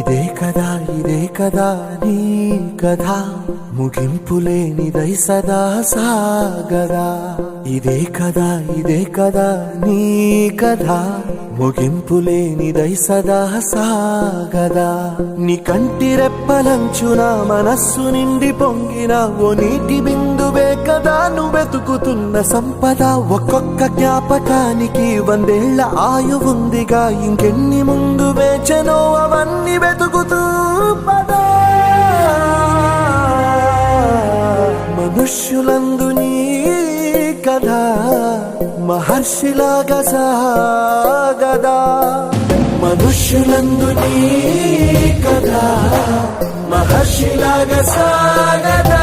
ఇదే కదా నీ కథ, ముగింపులేనిదై సదా సాగదా. ఇదే కదా నీ కథ, ముగింపులేనిదై సదా సాగదా. నీ కంటి రెప్పలంచున మనస్సు నిండి పొంగిన ఓ నీటి బిందువే కదా నువ్వెతుకుతున్న సంపద. ఒక్కొక్క జ్ఞాపకానికి 100 ఏళ్ల ఆయువుందిగా, ఇంకెన్ని ముందు వేచనో అవన్నీ వెతుకుతూ పదా. మనుష్యులందు నీ కథ మహర్షిలాగా సాగదా. మనుష్యులందు నీ కథ మహర్షిలాగా సాగదా.